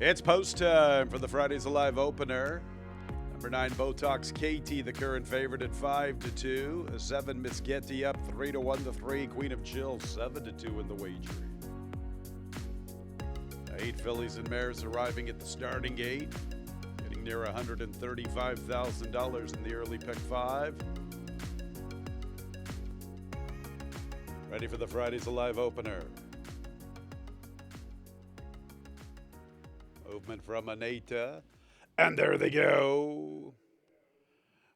It's post time for the Fridays Alive opener. Number 9, Botox KT, the current favorite at 5-2. 7, Miss Getty up 3-1 to 3. Queen of Jill 7-2 in the wagering. 8 fillies and mares arriving at the starting gate, getting near $135,000 in the early pick 5. Ready for the Fridays Alive opener. Movement from Anita. And there they go.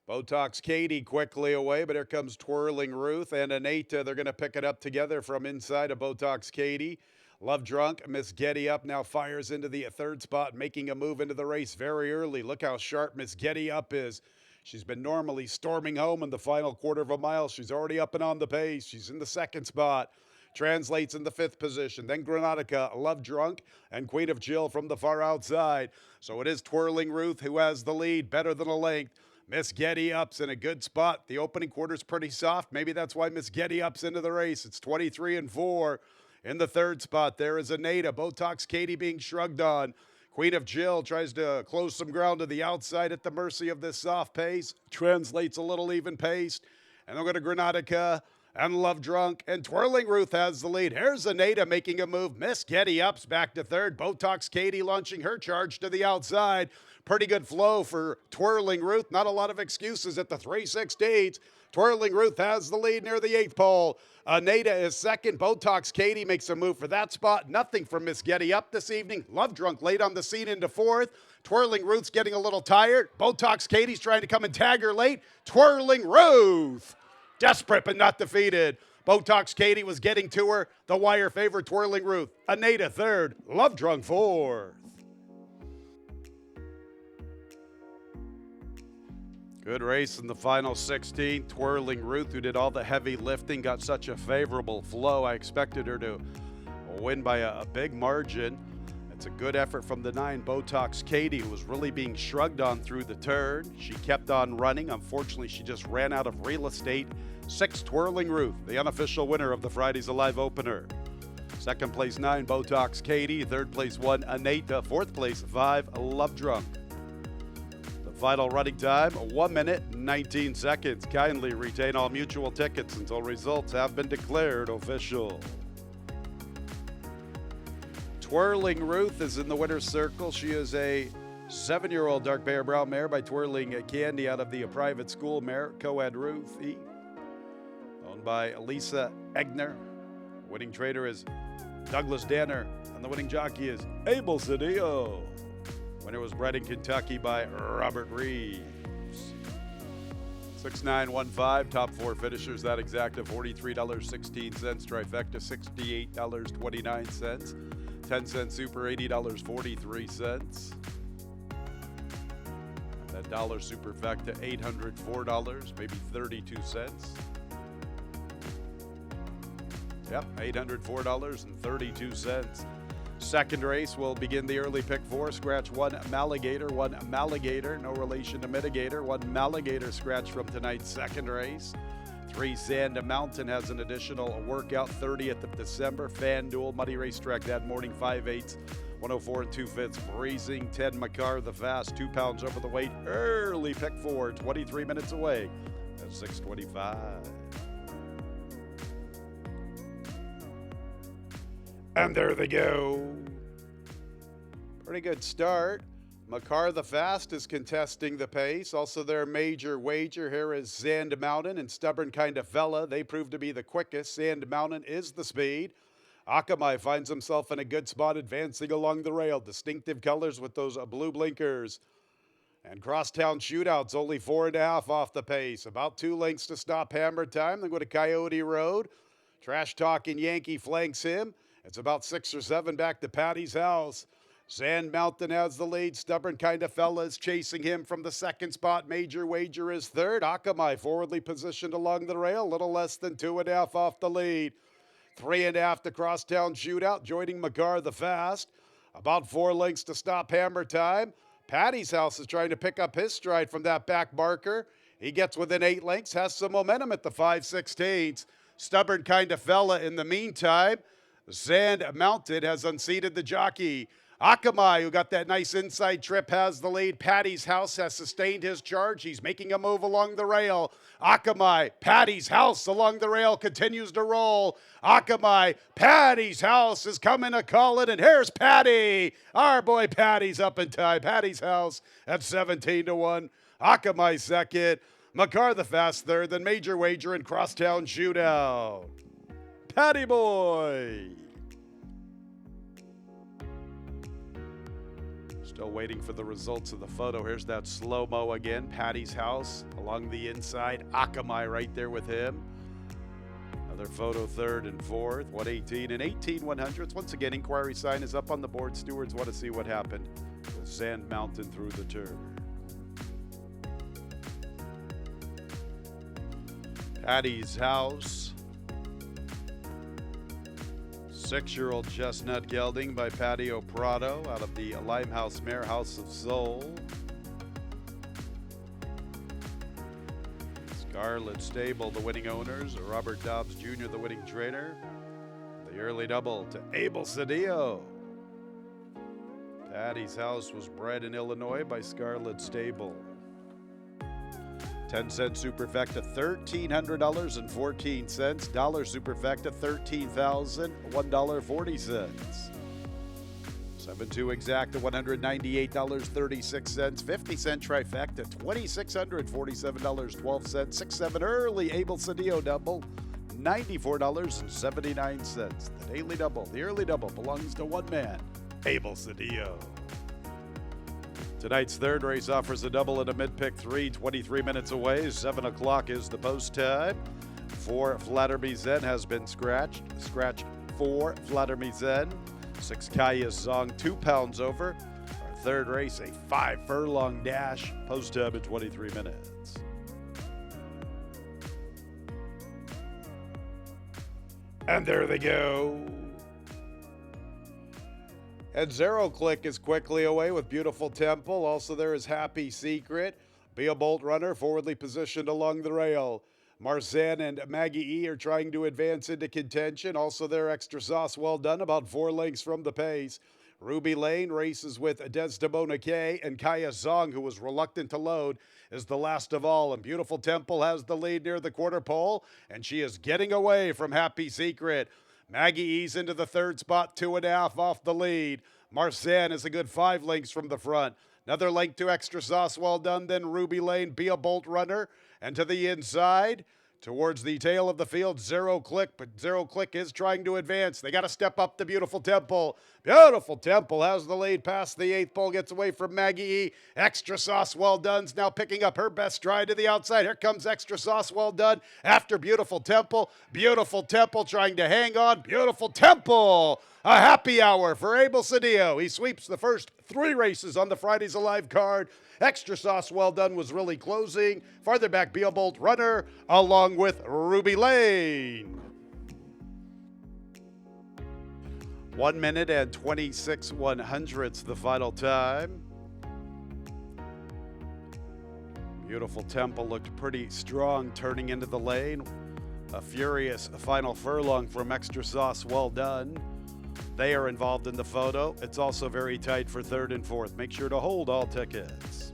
Botox Katie quickly away, but here comes Twirling Ruth and Anita. They're going to pick it up together from inside of Botox Katie. Love Drunk, Miss Getty Up now fires into the third spot, making a move into the race very early. Look how sharp Miss Getty Up is. She's been normally storming home in the final quarter of a mile. She's already up and on the pace. She's in the second spot. Translates in the 5th position. Then Granatica, Love Drunk, and Queen of Jill from the far outside. So it is Twirling Ruth who has the lead, better than a length. Miss Getty Up's in a good spot. The opening quarter's pretty soft. Maybe that's why Miss Getty Up's into the race. It's 23-4. In the third spot, there is Anita. Botox Katie being shrugged on. Queen of Jill tries to close some ground to the outside at the mercy of this soft pace. Translates a little even pace. And they'll go to Granatica and Love Drunk, and Twirling Ruth has the lead. Here's Anita making a move. Miss Getty Up's back to third. Botox Katie launching her charge to the outside. Pretty good flow for Twirling Ruth. Not a lot of excuses at the 3/16. Twirling Ruth has the lead near the 8th pole. Anita is second. Botox Katie makes a move for that spot. Nothing from Miss Getty Up this evening. Love Drunk late on the scene into 4th. Twirling Ruth's getting a little tired. Botox Katie's trying to come and tag her late. Twirling Ruth, desperate but not defeated. Botox Katie was getting to her. The wire favored Twirling Ruth. Anita 3rd. Love Drunk 4th. Good race in the final 16. Twirling Ruth, who did all the heavy lifting, got such a favorable flow. I expected her to win by a big margin. It's a good effort from the 9, Botox Katie, who was really being shrugged on through the turn. She kept on running. Unfortunately, she just ran out of real estate. 6, Twirling Ruth, the unofficial winner of the Fridays Alive opener. Second place 9, Botox Katie. Third place 1, Anita. Fourth place 5, Love Drunk. The final running time, 1 minute, 19 seconds. Kindly retain all mutual tickets until results have been declared official. Twirling Ruth is in the winner's circle. She is a 7-year-old dark bear brown mare by Twirling Candy out of the private school mare, co-ed Ruth E. Owned by Lisa Egner. Winning trader is Douglas Danner, and the winning jockey is Abel Cedillo. Winner was bred in Kentucky by Robert Reeves. 6915, top 4 finishers, that exact of $43.16, trifecta $68.29. 10-cent super, $80.43. That dollar superfecta, $804, maybe 32 cents. Yep, $804.32. Second race will begin the early pick 4. Scratch 1 Maligator, 1 Maligator, no relation to Mitigator. 1 Maligator scratch from tonight's second race. 3 Sand Mountain has an additional workout, 30th of December. FanDuel Muddy Racetrack that morning, 5/8, 104 2/5. Breezing 10 Makar the Fast, 2 pounds over the weight. Early pick 4, 23 minutes away at 6:25. And there they go. Pretty good start. Makar the Fast is contesting the pace. Also their major wager here is Sand Mountain and Stubborn Kinda Fella. They prove to be the quickest. Sand Mountain is the speed. Akamai finds himself in a good spot advancing along the rail. Distinctive colors with those blue blinkers. And Crosstown Shootout's only 4.5 off the pace. About 2 lengths to stop Hammer Time. Then go to Coyote Road. Trash Talking Yankee flanks him. It's about 6 or 7 back to Patty's house. Sand Mountain has the lead. Stubborn Kinda Fella is chasing him from the second spot. Major Wager is third. Akamai forwardly positioned along the rail. Little less than 2.5 off the lead. 3.5 to Crosstown Shootout, joining Makar the Fast. About 4 lengths to stop Hammer Time. Patty's house is trying to pick up his stride from that back marker. He gets within 8 lengths, has some momentum at the 5/16. Stubborn Kinda Fella in the meantime. Sand Mountain has unseated the jockey. Akamai, who got that nice inside trip, has the lead. Patty's House has sustained his charge. He's making a move along the rail. Akamai, Patty's House along the rail continues to roll. Akamai, Patty's House is coming to call it, and here's Patty. Our boy Patty's up in time. Patty's House at 17-1. Akamai second. McCarr the fast third. Then Major Wager and Crosstown Shootout. Patty boy. Still waiting for the results of the photo. Here's that slow-mo again. Patty's House along the inside. Akamai right there with him. Another photo third and fourth. 118 and 18-100s. Once again, inquiry sign is up on the board. Stewards want to see what happened with Sand Mountain through the turn. Patty's House. 6-year-old chestnut gelding by Patio Prado out of the Limehouse Mare House of Soul. Scarlet Stable, the winning owners. Robert Dobbs Jr., the winning trainer. The early double to Abel Cedillo. Patty's House was bred in Illinois by Scarlet Stable. 10-cent superfecta, $1,300.14. Dollar superfecta, $13,001.40. 7-2 exacta, $198.36. 50-cent trifecta, $2,647.12. 6-7 early Abel Cedillo double, $94.79. The daily double, the early double belongs to one man, Abel Cedillo. Tonight's third race offers a double and a mid-pick 3, 23 minutes away. 7 o'clock is the post time. 4 Flatter Zen has been scratched. Scratch 4 Flatter Zen. 6 Kaya Zong, 2 pounds over. Our third race, a 5 furlong dash. Post time in 23 minutes. And there they go. And Zero Click is quickly away with Beautiful Temple. Also there is Happy Secret. Be a Bolt Runner, forwardly positioned along the rail. Marzan and Maggie E are trying to advance into contention. Also there, Extra Sauce, well done, about 4 lengths from the pace. Ruby Lane races with Desdemona K, and Kaya Zong, who was reluctant to load, is the last of all. And Beautiful Temple has the lead near the quarter pole, and she is getting away from Happy Secret. Maggie E's into the third spot, 2.5 off the lead. Marzan is a good 5 lengths from the front. Another length to Extra Sauce, well done. Then Ruby Lane, Be a Bolt Runner. And to the inside, towards the tail of the field, Zero Click. But Zero Click is trying to advance. They got to step up to Beautiful Temple. Beautiful Temple has the lead past the 8th pole, gets away from Maggie E. Extra Sauce, well done's now picking up her best stride to the outside. Here comes Extra Sauce, well done, after Beautiful Temple. Beautiful Temple trying to hang on. Beautiful Temple. A happy hour for Abel Cedillo. He sweeps the first 3 races on the Fridays Alive card. Extra Sauce, well done, was really closing. Farther back, Be a Bolt Runner, along with Ruby Lane. 1 minute and 26/100ths the final time. Beautiful Temple looked pretty strong turning into the lane. A furious final furlong from Extra Sauce, well done. They are involved in the photo. It's also very tight for 3rd and 4th. Make sure to hold all tickets.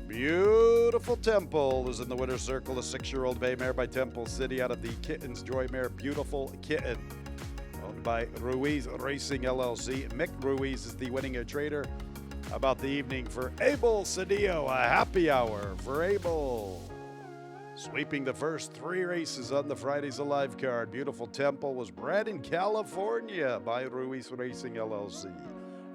Beautiful Temple is in the winner's circle. A 6-year-old bay mare by Temple City out of the Kitten's Joy Mare, Beautiful Kitten, owned by Ruiz Racing LLC. Mick Ruiz is the winning trader. About the evening for Abel Cedillo, a happy hour for Abel. Sweeping the first 3 races on the Fridays Alive card. Beautiful Temple was bred in California by Ruiz Racing LLC.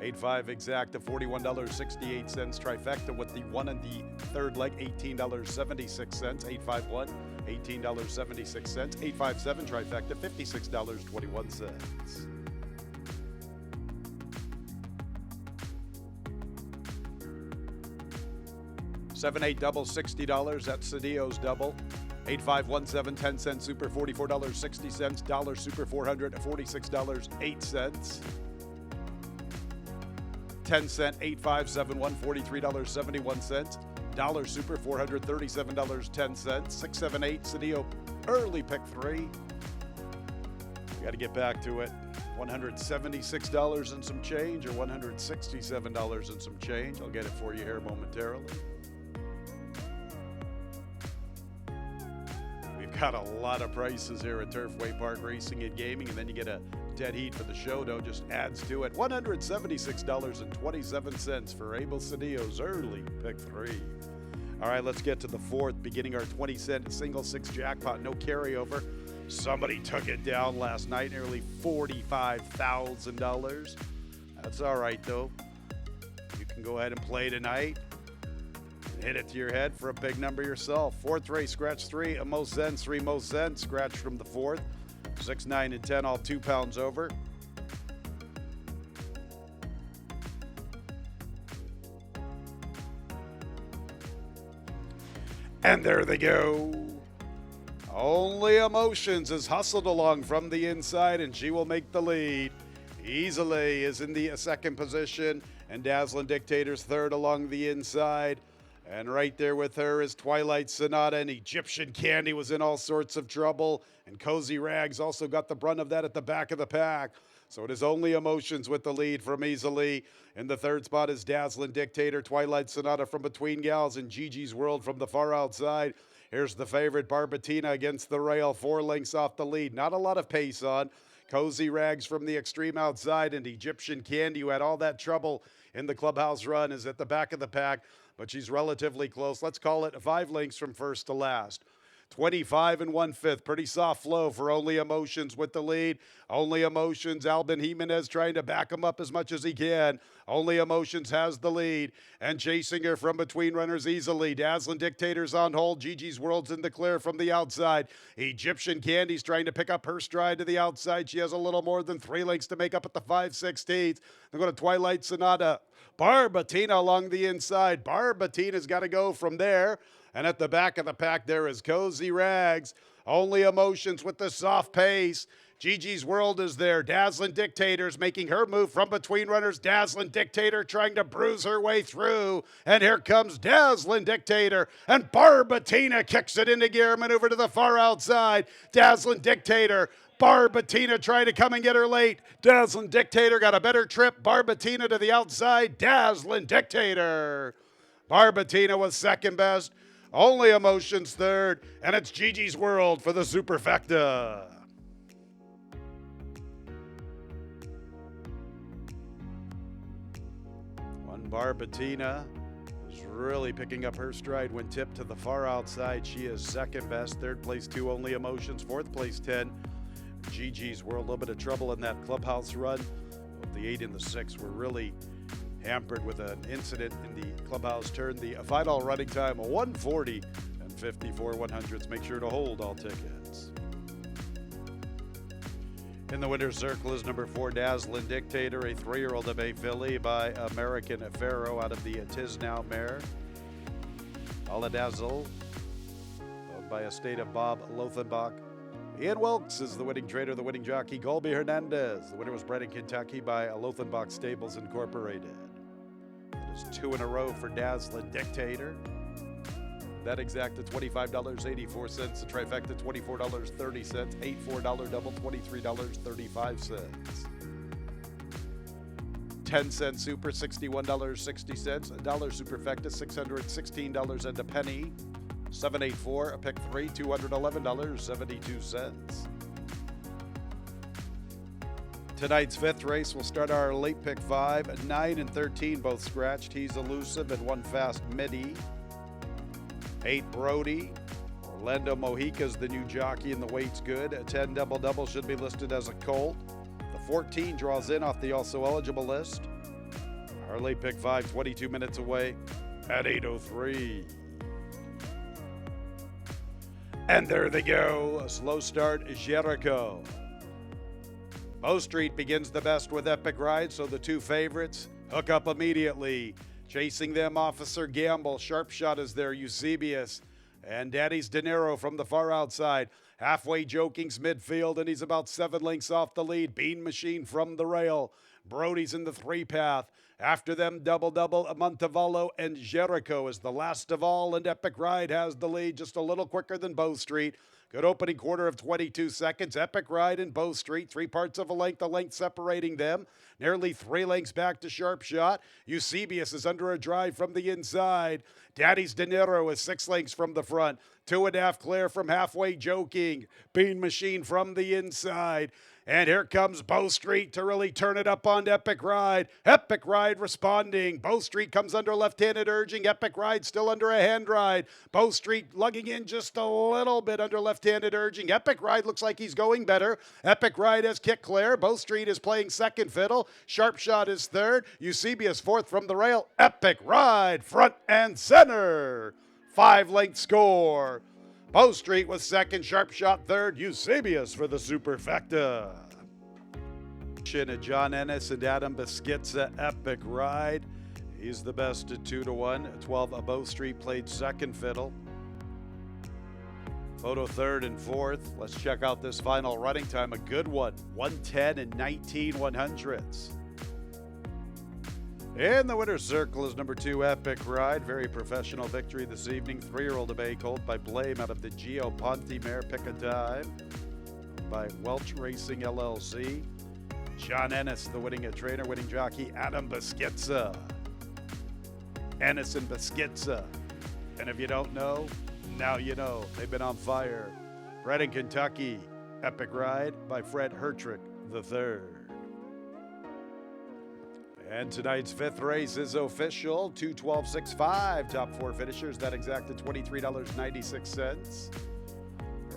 8.5 exacta, $41.68 trifecta with the 1 and the 3rd leg, $18.76. 851, $18.76. 857 trifecta, $56.21. 7-8 double, $60. That's Cedillo's double. 8517 10-cent super, $44.60. Dollar super, $446.08. 10-cent 8571, $43.71. Dollar super, $437.10. 678 Cedillo early pick 3. We got to get back to it. $176 and some change, or $167 and some change. I'll get it for you here momentarily. We've got a lot of prices here at Turfway Park Racing and Gaming, and then you get a dead heat for the show, though, just adds to it. $176.27 for Abel Cedillo's early pick 3. All right, let's get to the fourth, beginning our 20-cent single six jackpot, no carryover. Somebody took it down last night, nearly $45,000. That's all right, though. You can go ahead and play tonight. Hit it to your head for a big number yourself. Fourth race, scratch 3, a most zen, 3 most zen, scratch from the fourth. 6, 9, and 10, all 2 pounds over. And there they go. Only Emotions is hustled along from the inside, and she will make the lead. Easily is in the second position, and Dazzling Dictator's third along the inside. And right there with her is Twilight Sonata, and Egyptian Candy was in all sorts of trouble. And Cozy Rags also got the brunt of that at the back of the pack. So it is Only Emotions with the lead from Easily. In the third spot is Dazzling Dictator, Twilight Sonata from Between Gals, and Gigi's World from the far outside. Here's the favorite, Barbatina, against the rail, 4 lengths off the lead. Not a lot of pace on. Cozy Rags from the extreme outside, and Egyptian Candy, who had all that trouble in the clubhouse run, is at the back of the pack, but she's relatively close. Let's call it 5 lengths from first to last. 25 1/5. Pretty soft flow for Only Emotions with the lead. Only Emotions, Albin Jimenez trying to back him up as much as he can. Only Emotions has the lead. And chasing her from between runners easily. Dazzling Dictator's on hold. Gigi's World's in the clear from the outside. Egyptian Candy's trying to pick up her stride to the outside. She has a little more than 3 lengths to make up at the 5/16. They're going to Twilight Sonata. Barbatina along the inside. Barbatina's got to go from there. And at the back of the pack, there is Cozy Rags. Only Emotions with the soft pace. Gigi's World is there. Dazzling Dictator's making her move from between runners. Dazzling Dictator trying to bruise her way through. And here comes Dazzling Dictator. And Barbatina kicks it into gear, maneuver to the far outside. Dazzling Dictator. Barbatina trying to come and get her late. Dazzling Dictator got a better trip. Barbatina to the outside. Dazzling Dictator. Barbatina was second best. Only Emotions third, and it's Gigi's World for the Superfecta. One Barbatina is really picking up her stride when tipped to the far outside. She is second best. Third place, 2 Only Emotions. Fourth place, 10. Gigi's World, a little bit of trouble in that clubhouse run. The 8 and the 6 were really hampered with an incident in the clubhouse turn. The final running time, 1:40 and 54 100ths. Make sure to hold all tickets. In the winner's circle is number 4, Dazzling Dictator, a 3-year-old of a filly by American Pharaoh out of the Tisnow mare. Aladazzle, owned by a state of Bob Lothenbach. Ian Wilkes is the winning trader, the winning jockey. Colby Hernandez, the winner was bred in Kentucky by Lothenbach Stables Incorporated. It is 2 in a row for Dazzling Dictator. That exacta $25.84. The trifecta $24.30. $8 double $23.35. 10-cent super $61.60. $1 superfecta $616 and a penny. 784, a pick 3, $211.72. Tonight's 5th race, we'll start our late pick 5. 9 and 13 both scratched. He's elusive and 1 fast midi. 8 Brody. Orlando Mojica's the new jockey and the weight's good. A 10 double-double should be listed as a colt. The 14 draws in off the also eligible list. Our late pick 5, 22 minutes away at 8:03. And there they go. A slow start is Jericho. Bow Street begins the best with Epic Ride, so the 2 favorites hook up immediately. Chasing them, Officer Gamble. Sharp Shot is there, Eusebius. And Daddy's De Niro from the far outside. Halfway Joking's midfield, and he's about 7 lengths off the lead. Bean Machine from the rail. Brody's in the 3-path. After them, double-double, Montevallo and Jericho is the last of all, and Epic Ride has the lead just a little quicker than Bow Street. Good opening quarter of 22 seconds. Epic Ride and Bow Street, 3 parts of a length separating them. Nearly 3 lengths back to Sharp Shot. Eusebius is under a drive from the inside. Daddy's De Niro is 6 lengths from the front. 2.5 clear from halfway Joking. Bean Machine from the inside. And here comes Bow Street to really turn it up on Epic Ride. Epic Ride responding. Bow Street comes under left-handed urging. Epic Ride still under a hand ride. Bow Street lugging in just a little bit under left-handed urging. Epic Ride looks like he's going better. Epic Ride has kick clear. Bow Street is playing second fiddle. Sharp Shot is third. Eusebius fourth from the rail. Epic Ride front and center. 5-length score. Bow Street was second, Sharp Shot third, Eusebius for the superfecta. John Ennis and Adam Beschizza, Epic Ride. He's the best at 2-1. 12, Bow Street played second fiddle. Photo third and fourth. Let's check out this final running time. A good one, 1:10 and 19/100ths. In the winner's circle is number 2, Epic Ride. Very professional victory this evening. 3-year-old a bay colt by Blame out of the Gio Ponte mare Pick a Time by Welch Racing LLC. John Ennis, the winning trainer, winning jockey, Adam Beschizza. Ennis and Beschizza. And if you don't know, now you know. They've been on fire. Bred in Kentucky, Epic Ride by Fred Hertrick III. And tonight's 5th race is official. 2-12-6-5. Top 4 finishers. That exacted $23.96.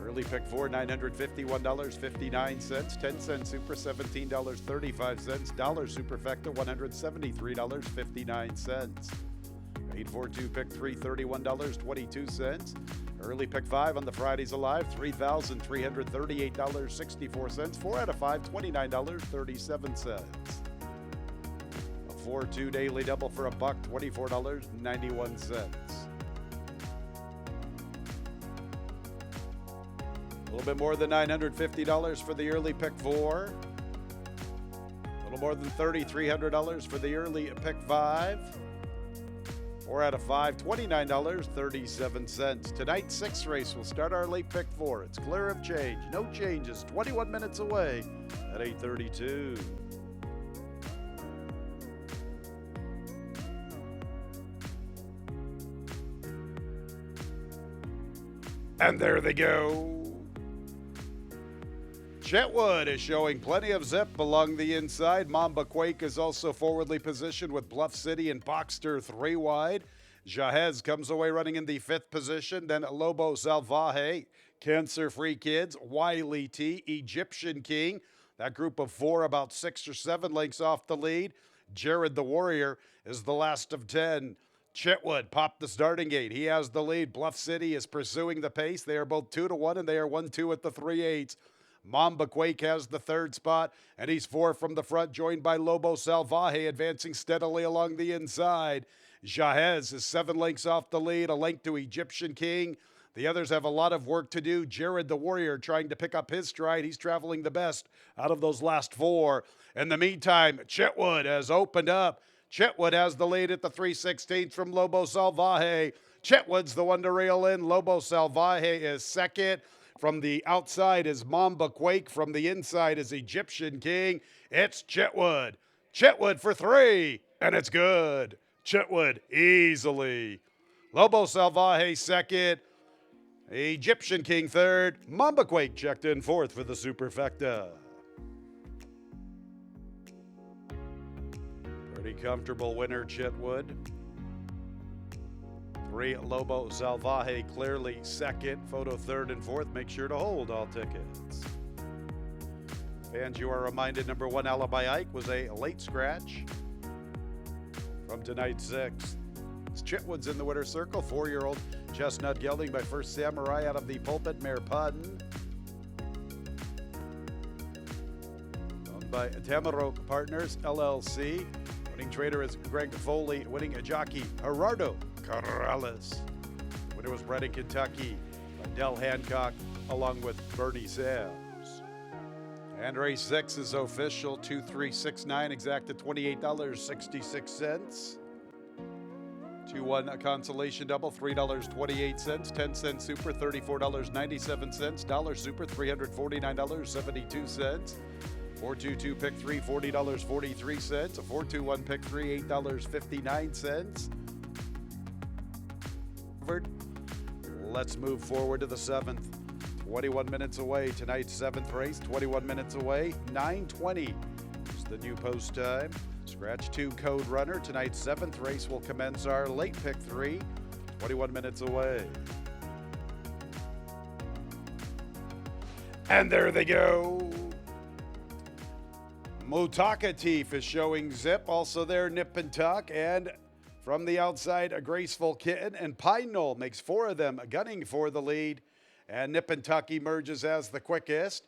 Early pick 4, $951.59. 10-cent super, $17.35. Dollar superfecta, $173.59. 842 pick 3, $31.22. Early pick 5 on the Fridays Alive, $3,338.64. 4 out of 5, $29.37. 4-2 daily double for $1, $24.91. A little bit more than $950 for the early pick 4. A little more than $3,300 for the early pick 5. 4 out of 5, $29.37. Tonight's 6th race will start our late pick 4. It's clear of change. No changes. 21 minutes away at 8:32. And there they go. Chetwood is showing plenty of zip along the inside. Mamba Quake is also forwardly positioned with Bluff City and Boxster 3 wide. Jahez comes away running in the 5th position. Then Lobo Salvaje, Cancer Free Kids, Wiley T, Egyptian King. That group of 4 about 6 or 7 lengths off the lead. Jared the Warrior is the last of 10. Chetwood popped the starting gate. He has the lead. Bluff City is pursuing the pace. They are both 2-1, and they are 1-2 at the 3/8. Mamba Quake has the 3rd spot, and he's 4 from the front, joined by Lobo Salvaje, advancing steadily along the inside. Jahez is 7 lengths off the lead, a length to Egyptian King. The others have a lot of work to do. Jared the Warrior trying to pick up his stride. He's traveling the best out of those last 4. In the meantime, Chetwood has opened up. Chetwood has the lead at the 3/16 from Lobo Salvaje. Chetwood's the one to reel in. Lobo Salvaje is second. From the outside is Mamba Quake. From the inside is Egyptian King. It's Chetwood. Chetwood for 3, and it's good. Chetwood easily. Lobo Salvaje second. Egyptian King third. Mamba Quake checked in 4th for the superfecta. Pretty comfortable winner, Chetwood. 3, Lobo Salvaje clearly second. Photo 3rd and 4th. Make sure to hold all tickets. Fans, you are reminded number 1, Alibi Ike, was a late scratch from tonight's 6th. Chetwood's in the winner's circle. 4-year-old Chestnut Gelding by First Samurai out of the Pulpit Mare Pun. Owned by Tamaro Partners, LLC. Winning trader is Greg Foley. Winning jockey, Gerardo Corrales. Winner was bred in Kentucky by Del Hancock along with Bernie Sams. And race 6 is official. 2-3-6-9 exact at $28.66. 2-1 consolation double, $3.28. 10-cent super, $34.97. Dollar super, $349.72. 422 pick 3, $40.43. A 421 pick 3, $8.59. Let's move forward to the 7th. 21 minutes away. Tonight's 7th race, 21 minutes away. 9:20 is the new post time. Scratch 2 code runner. Tonight's 7th race will commence our late pick 3, 21 minutes away. And there they go. Mutakatif is showing zip. Also there, Nip and Tuck. And from the outside, a Graceful Kitten. And Pine Knoll makes 4 of them gunning for the lead. And Nip and Tuck emerges as the quickest.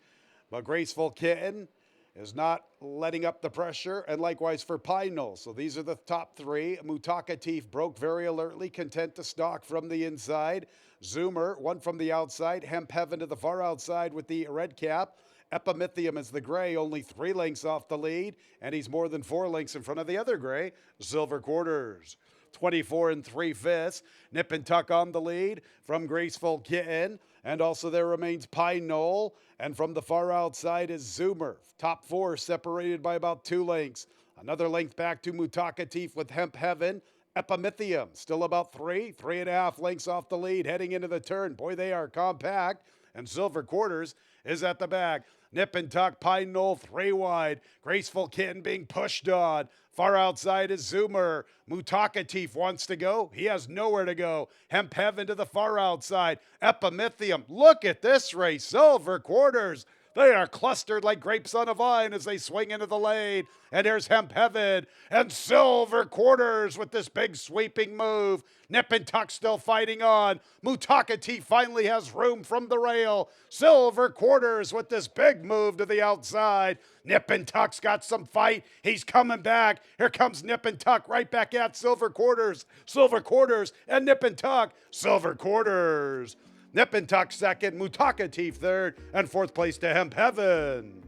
But Graceful Kitten is not letting up the pressure, and likewise for Pine Knoll. So these are the top 3. Mutakatif broke very alertly, content to stalk from the inside. Zoomer, one from the outside. Hemp Heaven to the far outside with the red cap. Epimethium is the gray, only 3 lengths off the lead, and he's more than 4 lengths in front of the other gray, Silver Quarters. 24 3/5. Nip and Tuck on the lead from Graceful Kitten. And also there remains Pine Knoll. And from the far outside is Zoomer. Top 4 separated by about 2 lengths. Another length back to Mutakatif with Hemp Heaven. Epimethium still about 3.5 lengths off the lead heading into the turn. Boy, they are compact. And Silver Quarters is at the back. Nip and Tuck, Pine Knoll, 3 wide. Graceful Kitten being pushed on. Far outside is Zoomer. Mutakatif wants to go. He has nowhere to go. Hemp Heaven to the far outside. Epimethium. Look at this race. Silver Quarters. They are clustered like grapes on a vine as they swing into the lane. And there's Hemp Heaven and Silver Quarters with this big sweeping move. Nip and Tuck still fighting on. Mutakatif finally has room from the rail. Silver Quarters with this big move to the outside. Nip and Tuck's got some fight. He's coming back. Here comes Nip and Tuck right back at Silver Quarters. Silver Quarters and Nip and Tuck. Silver Quarters. Nip and Tuck second, Mutakatif third, and 4th place to Hemp Heaven.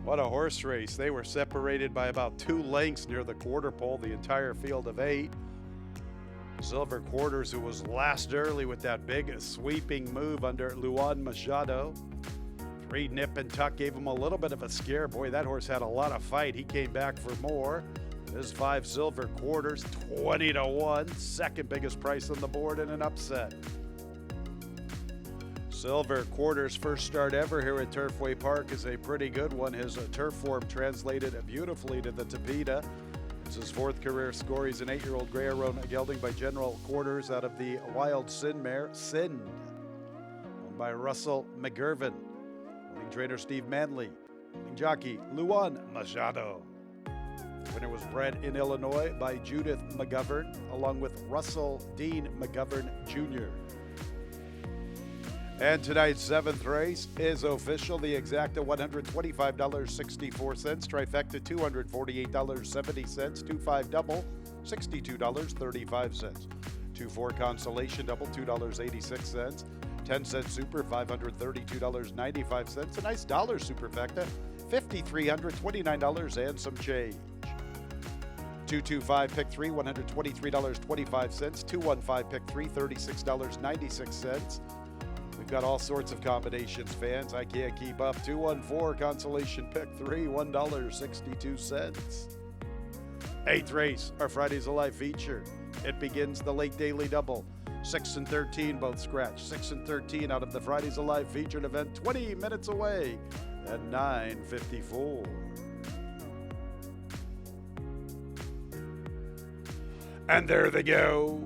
What a horse race. They were separated by about 2 lengths near the quarter pole, the entire field of 8. Silver Quarters, who was last early with that big sweeping move under Luan Machado. 3 Nip and Tuck gave him a little bit of a scare. Boy, that horse had a lot of fight. He came back for more. There's 5 Silver Quarters, 20-1. Second biggest price on the board in an upset. Silver Quarters' first start ever here at Turfway Park is a pretty good one. His turf form translated beautifully to the Tapeta. It's his 4th career score. He's an 8-year-old Grey-Aroan gelding by General Quarters out of the Wild Sin mare, Sin, owned by Russell McGirvin. Winning trainer Steve Manley. Winning jockey Luan Machado. The winner was bred in Illinois by Judith McGovern, along with Russell Dean McGovern Jr. And tonight's 7th race is official. The exacta $125.64, trifecta $248.70, 2-5 double $62.35, 2-4 consolation double $2.86, 10-cent super $532.95, a nice dollar superfecta $5,329 and some change. 225 pick 3, $123.25, 215 pick 3, $36.96. We've got all sorts of combinations, fans. I can't keep up. 214 consolation pick 3, $1.62. 8th race, our Fridays Alive feature. It begins the late daily double. 6 and 13 both scratch. 6 and 13 out of the Fridays Alive featured event, 20 minutes away at 9:54. And there they go.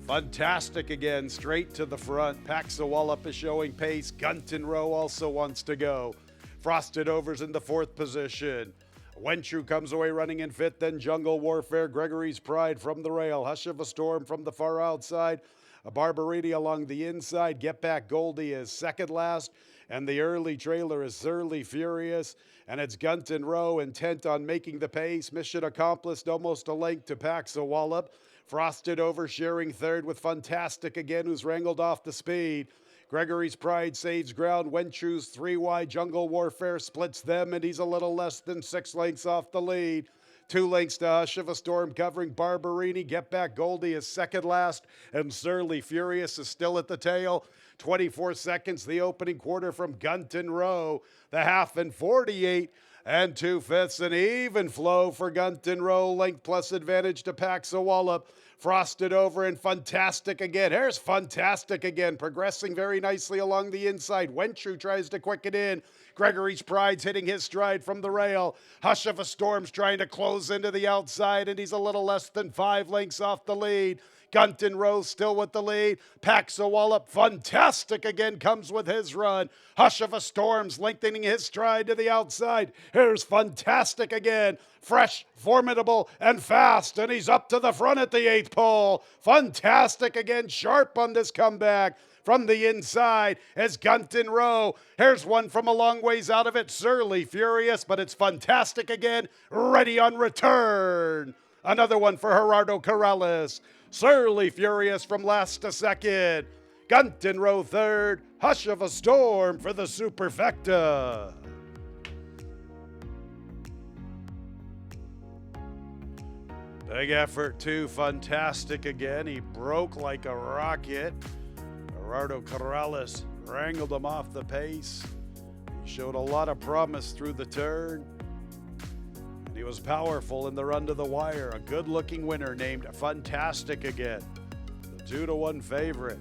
Fantastic again, straight to the front. Paxawallop is showing pace. Gunton Rowe also wants to go. Frosted Over's in the 4th position. Wentru comes away running in 5th, then Jungle Warfare. Gregory's Pride from the rail. Hush of a Storm from the far outside. A Barbariti along the inside. Get Back Goldie is second last. And the early trailer is Surly Furious. And it's Gunton Rowe intent on making the pace. Mission accomplished, almost a length to Paxawallop. Frosted Over sharing 3rd with Fantastic again, who's wrangled off the speed. Gregory's Pride saves ground. Wentru's 3 wide. Jungle Warfare splits them, and he's a little less than 6 lengths off the lead. 2 lengths to Hush of a Storm covering Barberini. Get Back Goldie is second last, and Surly Furious is still at the tail. 24 seconds the opening quarter from Gunton Row. The half in 48 and 2/5, an even flow for Gunton Row. Length plus advantage to Paxawalla. Frosted over and Fantastic again. Here's Fantastic again, progressing very nicely along the inside. Wentru tries to quicken in. Gregory's Pride's hitting his stride from the rail. Hush of a Storm's trying to close into the outside, and he's a little less than 5 lengths off the lead. Gunton Rowe still with the lead. Paxawalla, Fantastic again, comes with his run. Hush of a Storm's lengthening his stride to the outside. Here's Fantastic again. Fresh, formidable, and fast. And he's up to the front at the 8th pole. Fantastic again, sharp on this comeback. From the inside as Gunton Row. Here's one from a long ways out of it. Surly Furious, but it's Fantastic again. Ready on return. Another one for Gerardo Corrales. Surly Furious from last to second. Gunton Row third. Hush of a Storm for the Superfecta. Big effort too. Fantastic again. He broke like a rocket. Gerardo Corrales wrangled him off the pace. He showed a lot of promise through the turn. And he was powerful in the run to the wire. A good-looking winner named Fantastic again. The 2-1 favorite.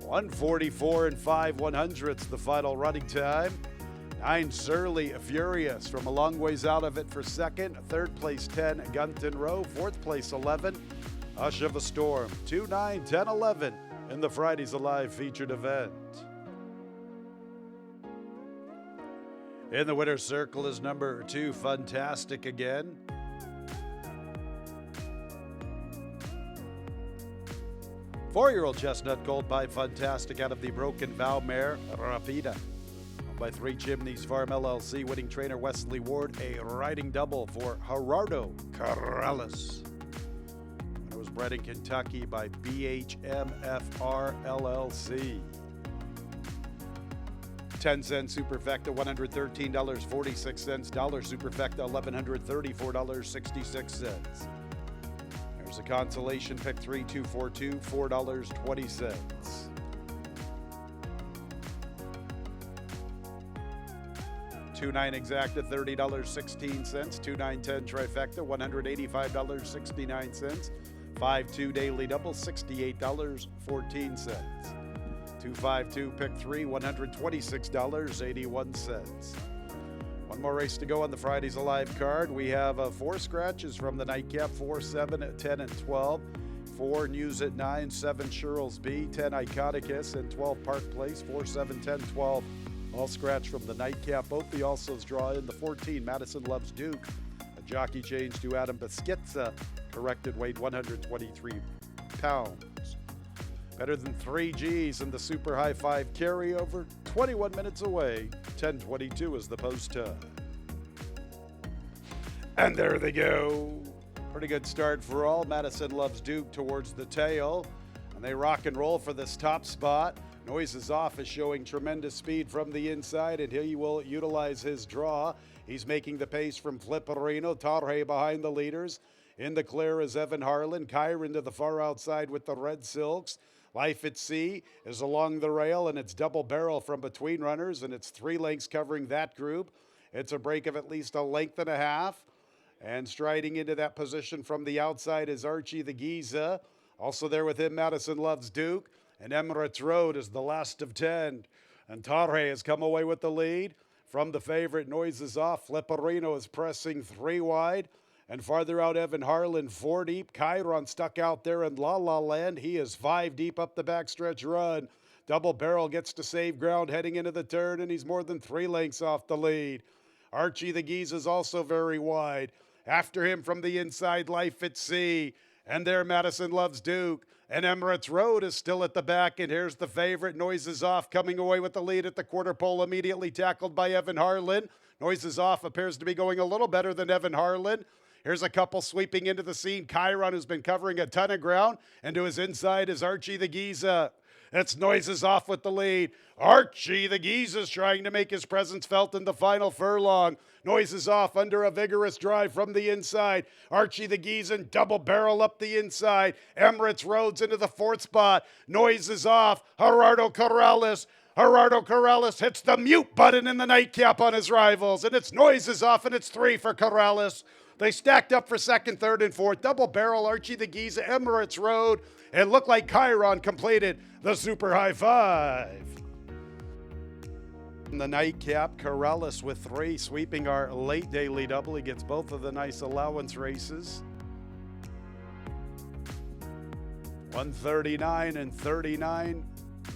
1:44 and 5/100ths the final running time. 9 Surly Furious from a long ways out of it for second. Third place 10 Gunton Row. Fourth place 11 Hush of a Storm. 2, 9, 10, 11 in the Fridays Alive featured event. In the winner's circle is number 2, Fantastic again. Four-year-old Chestnut Gold by Fantastic out of the Broken Vow mare, Rapida. Owned by Three Chimneys Farm LLC, winning trainer Wesley Ward, a riding double for Gerardo Corrales. It was bred in Kentucky by BHMFR LLC. 10-cent Superfecta, $113.46. Dollar Superfecta, $1,134.66. There's a consolation pick 3, 242, $4.20. 2-9 exacta, $30.16. 2-9-10 trifecta, $185.69. 5-2 daily double, $68.14. 2-5-2 pick 3, $126.81. One more race to go on the Fridays Alive card. We have 4 scratches from the nightcap, 4, 7, 10, and 12. 4 News at 9, 7 Cheryl's B, 10 Iconicus, and 12 Park Place, 4, 7, 10, 12. All scratch from the nightcap. Both the alsos draw in the 14 Madison Loves Duke. A jockey change to Adam Beschizza, corrected weight 123 pounds. Better than 3 G's in the Super High 5 carryover. 21 minutes away. 10:22 is the post time. And there they go. Pretty good start for all. Madison Loves Duke towards the tail. And they rock and roll for this top spot. Noises Off is showing tremendous speed from the inside, and he will utilize his draw. He's making the pace from Flipperino. Tarhe behind the leaders. In the clear is Evan Harlan. Kyron to the far outside with the Red Silks. Life at Sea is along the rail, and it's double barrel from between runners, and it's 3 lengths covering that group. It's a break of at least a length and a half. And striding into that position from the outside is Archie the Giza. Also there with him, Madison Loves Duke. And Emirates Road is the last of 10. And Tarhe has come away with the lead. From the favorite, Noises Off. Flipperino is pressing 3 wide. And farther out, Evan Harlan 4 deep. Chiron stuck out there in La La Land. He is 5 deep up the backstretch run. Double Barrel gets to save ground heading into the turn, and he's more than 3 lengths off the lead. Archie the Geese is also very wide. After him from the inside, Life at Sea. And there, Madison Loves Duke. And Emirates Road is still at the back, and here's the favorite, Noises Off, coming away with the lead at the quarter pole, immediately tackled by Evan Harlan. Noises Off appears to be going a little better than Evan Harlan. Here's a couple sweeping into the scene. Chiron, who's been covering a ton of ground, and to his inside is Archie the Giza. It's Noises off with the lead. Archie the Geese is trying to make his presence felt in the final furlong. Noises off under a vigorous drive from the inside. Archie the Geese in double barrel up the inside. Emirates Roads into the fourth spot. Noises off. Gerardo Corrales hits the mute button in the nightcap on his rivals, and it's Noises off, and it's 3 for Corrales. They stacked up for second, third, and fourth. Double barrel, Archie the Geese, Emirates Road. It looked like Chiron completed the super high five. In the nightcap, Corrales with 3, sweeping our late daily double. He gets both of the nice allowance races. 139 and 39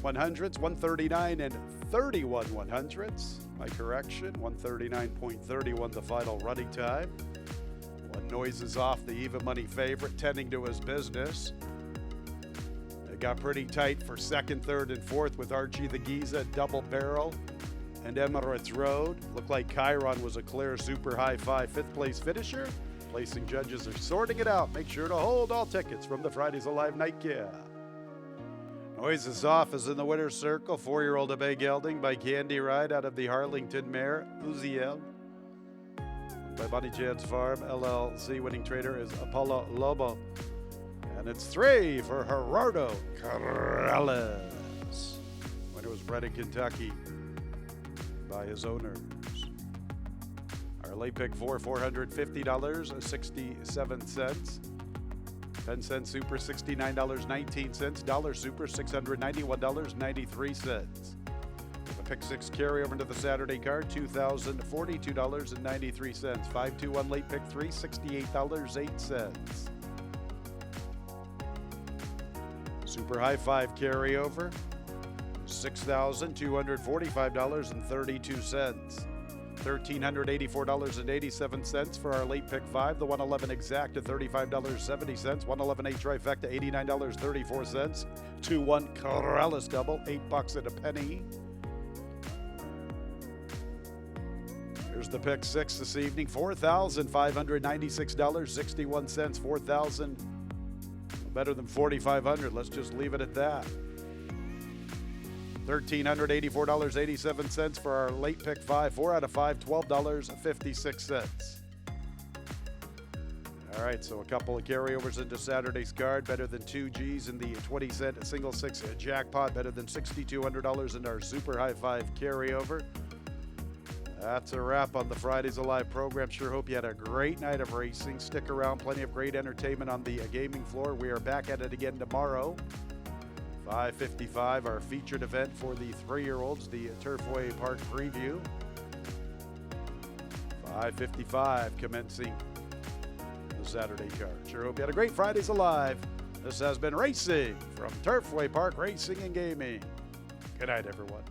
100ths, 139 and 31 100ths. My correction, 139.31 the final running time. One Noises off, the even money favorite, tending to his business. It got pretty tight for second, third, and fourth with Archie the Giza, double barrel, and Emirates Road. Looked like Chiron was a clear super high five fifth place finisher. Placing judges are sorting it out. Make sure to hold all tickets from the Fridays Alive nightcap. Noises off is in the winner's circle. 4-year-old Abe Gelding by Candy Ride out of the Harlington mare, Uziel. By Bonnie Jan's Farm, LLC. Winning trader is Apollo Lobo. And it's 3 for Gerardo Corrales. Winner was bred in Kentucky by his owners. Our late pick for $450.67. 10 cent super, $69.19. Dollar super, $691.93. With a pick 6 carryover into the Saturday card, $2,042.93. 521 late pick 3, $68.08. Super high 5 carryover, $6,245.32. $1,384.87 for our late pick 5. The 111 exact at $35.70. 111 8 trifecta, $89.34. 2-1 Corrales double, $8 and a penny. Here's the pick 6 this evening, $4,596.61. 4,000 better than 4,500. Let's just leave it at that. $1,384.87 for our late pick 5. 4 out of 5, $12.56. All right, so a couple of carryovers into Saturday's card. Better than 2 G's in the 20-cent single 6 jackpot. Better than $6,200 in our super high 5 carryover. That's a wrap on the Fridays Alive program. Sure hope you had a great night of racing. Stick around, plenty of great entertainment on the gaming floor. We are back at it again tomorrow. 5:55, our featured event for the 3-year-olds, the Turfway Park Preview. 5:55 commencing the Saturday card. Sure hope you had a great Fridays Alive. This has been Racing from Turfway Park Racing and Gaming. Good night, everyone.